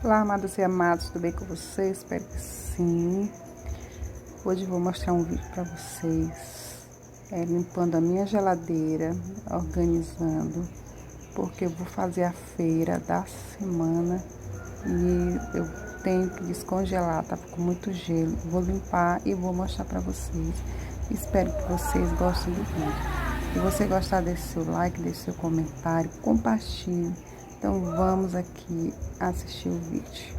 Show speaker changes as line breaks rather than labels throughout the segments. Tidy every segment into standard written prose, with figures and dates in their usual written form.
Olá, amadas e amados, tudo bem com vocês? Espero que sim. Hoje eu vou mostrar um vídeo para vocês, limpando a minha geladeira, organizando, porque eu vou fazer a feira da semana e eu tenho que descongelar, tá com muito gelo. Vou limpar e vou mostrar para vocês. Espero que vocês gostem do vídeo. Se você gostar, deixe seu like, deixe seu comentário, compartilhe. Então vamos aqui assistir o vídeo.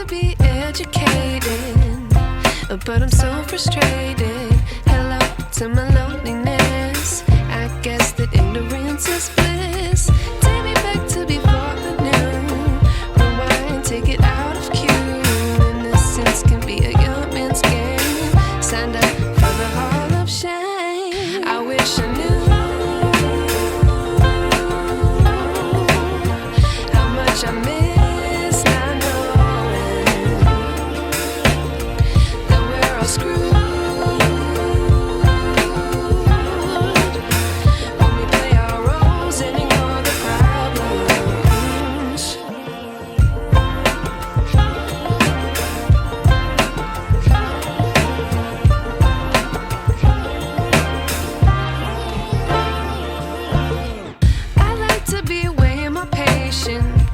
Be educated, but I'm so frustrated. Hello to my loneliness. I guess that ignorance is bliss. Take me back to before the new. Rewind, take it out of cue. Innocence can be a young man's game. Signed up for the hall of shame. I wish I knew how much I miss.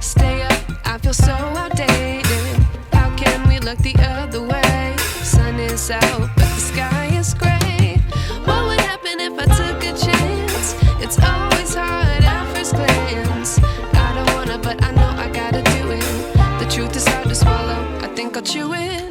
Stay up, I feel so outdated. How can we look the other way? Sun is out, but the sky is gray. What would happen if I took a chance? It's always hard at first glance. I don't wanna, but I know I gotta do it. The truth is hard to swallow, I think I'll chew it.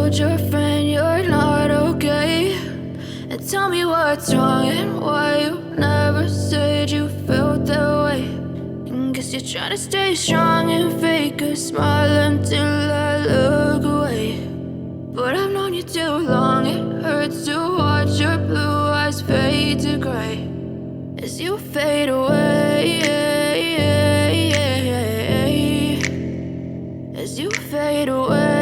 told your friend you're not okay? And tell me what's wrong and why you never said you felt that way. And guess you're trying to stay strong and fake a smile until I look away. But I've known you too long, it hurts to watch your blue eyes fade to gray as you fade away, as you fade away.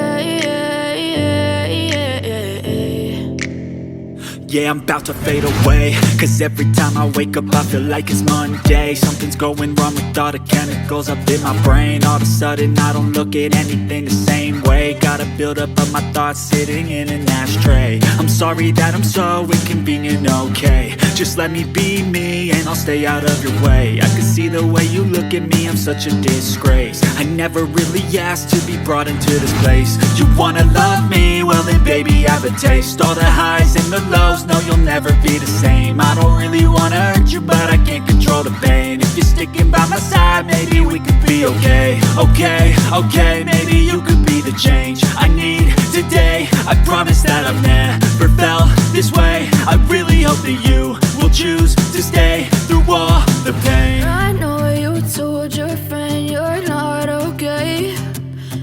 Yeah, I'm about to fade away, cause every time I wake up I feel like it's Monday. Something's going wrong with all the chemicals up in my brain. All of a sudden I don't look at anything the same way. Got a buildup of my thoughts sitting in an ashtray. I'm sorry that I'm so inconvenient, okay? Just let me be me and I'll stay out of your way. I can see the way you look at me, I'm such a disgrace. I never really asked to be brought into this place. You wanna love me? Well then baby I have a taste. All the highs and the lows, no you'll never be the same. I don't really wanna hurt you but I can't control the pain. If you're sticking by my side maybe we could be okay. Okay, maybe you could be the change I need today. I promise that I've never felt this way. I really hope that you will choose to stay through all the pain.
I know you told your friend you're not okay.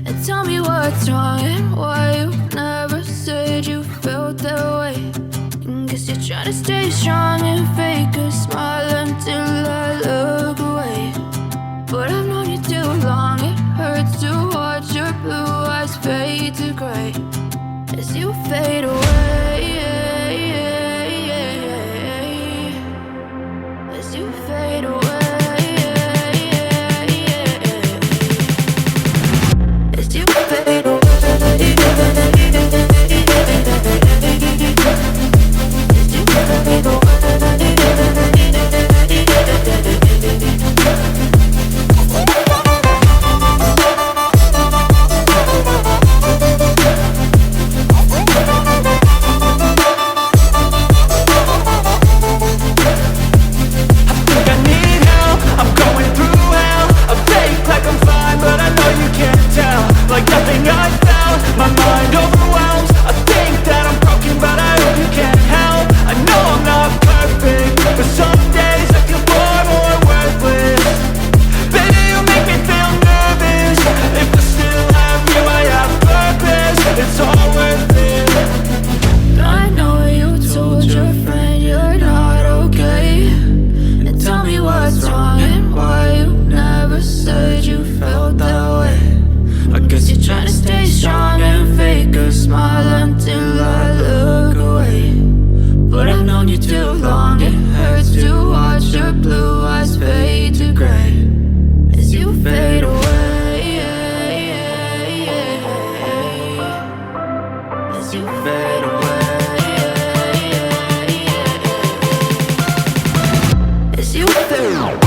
And tell me what's wrong and why you never said you felt that way. And guess you're trying to stay strong and fake a smile until I look away. But I've known you too long, it hurts to watch your blue eyes fade to gray as you fade away, as you fade away, as you fade away.
Like nothing I felt, my mind overwhelms. I think that I'm broken, but I hope you can't help. I know I'm not perfect, but some days I feel far more worthless. Baby, you make me feel nervous. If I still have you, I have purpose. It's all worth it.
I know you told your friend you're not okay. And tell me what's wrong and why you never said you felt that way. I guess you're trying to stay strong and fake a smile until I look away. But I've known you too long, it hurts to watch your blue eyes fade to gray as you fade away, as you fade away, as you fade away.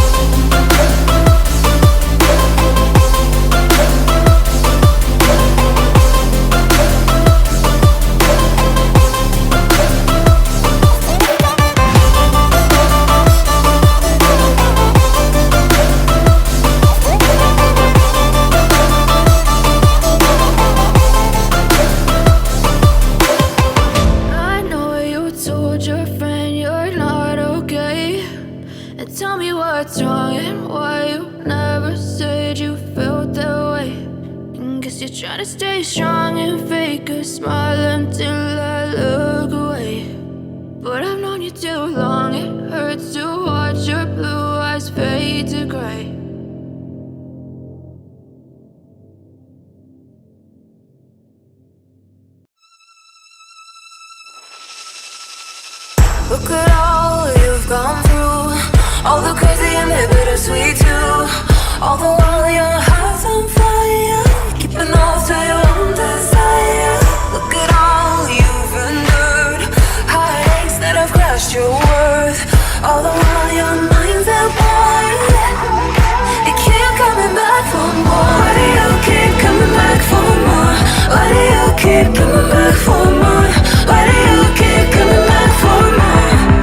What's wrong and why you never said you felt that way. And guess you're trying to stay strong and fake a smile until I look away. But I've known you too long, it hurts to watch your blue eyes fade to gray. Look at all you've gone through, all the crazy and the bittersweet too. All the while your heart's on fire, keeping off to your own desire. Look at all you've endured, heartaches that have crushed your worth. All the while your mind's at war, you keep coming back for more. Why do you keep coming back for more? Why do you keep coming back for more? Why do you keep coming back for more? Why do you keep coming back for more?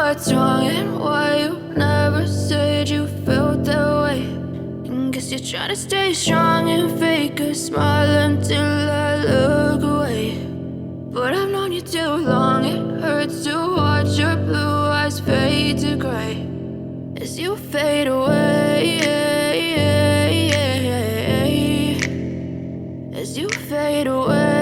what's wrong and why you never said you felt that way. And guess you're trying to stay strong and fake a smile until I look away. But I've known you too long, it hurts to watch your blue eyes fade to gray as you fade away, as you fade away.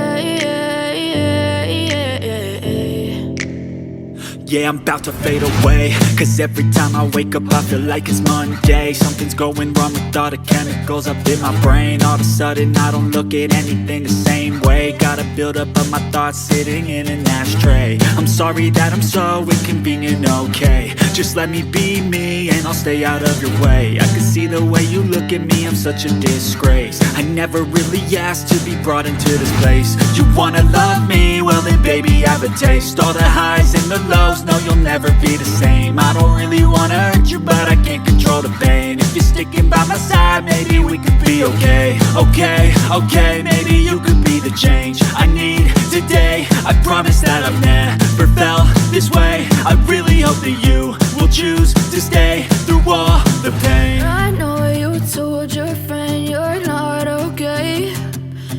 Yeah, I'm about to fade away, cause every time I wake up I feel like it's Monday. Something's going wrong with all the chemicals up in my brain. All of a sudden I don't look at anything the same way. Gotta build up of my thoughts sitting in an ashtray. I'm sorry that I'm so inconvenient, okay. Just let me be me and I'll stay out of your way. I can see the way you look at me, I'm such a disgrace. I never really asked to be brought into this place. You wanna love me? Well then baby I have a taste. All the highs and the lows, no you'll never be the same. I don't really wanna hurt you but I can't control the pain. If you're sticking by my side maybe we could be okay. Okay, maybe you could be the change I need today. I promise that I've never felt this way. I really hope that you will choose to stay through all the pain.
I know you told your friend you're not okay,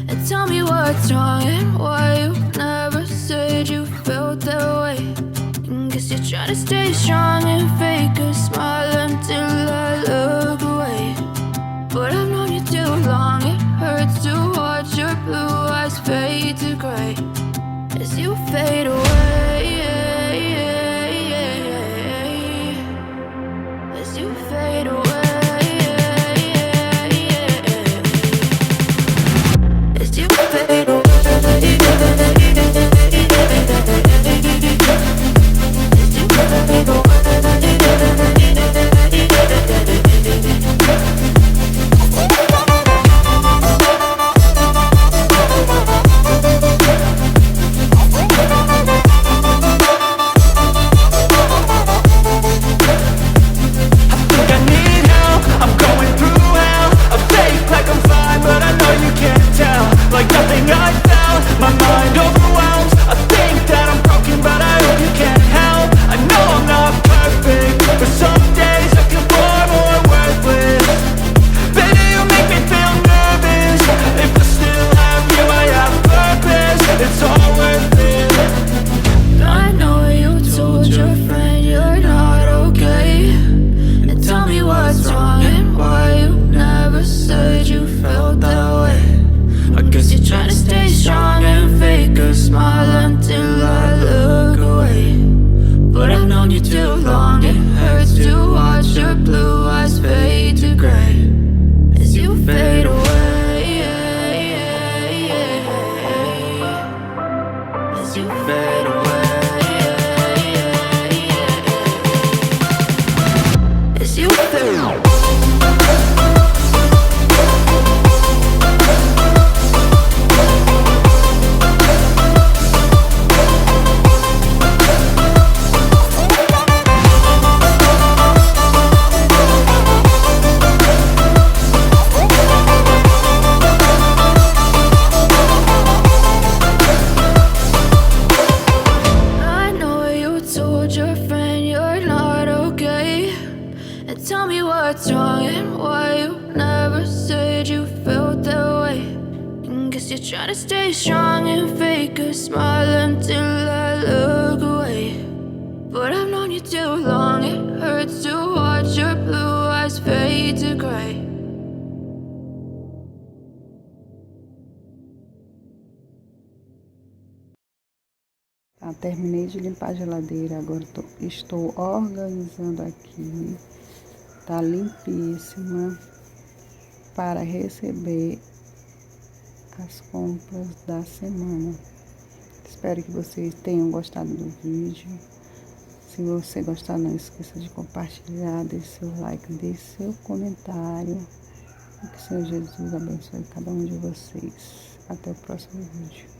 and tell me what's wrong and why you never said you felt that way. And guess you're trying to stay strong and fake a smile until I look away. But I've known you too long, it hurts to watch your blue eyes fade to gray as you fade away, as you fade away, as you fade away. Try to stay strong and fake a smile until I look away. But I've known you too long, it hurts to watch your blue eyes fade to gray.
Tá, terminei de limpar a geladeira, agora estou organizando aqui. Tá limpíssima para receber as compras da semana. Espero que vocês tenham gostado do vídeo. Se você gostar, não esqueça de compartilhar, deixe seu like, deixe seu comentário. Que o Senhor Jesus abençoe cada um de vocês. Até o próximo vídeo.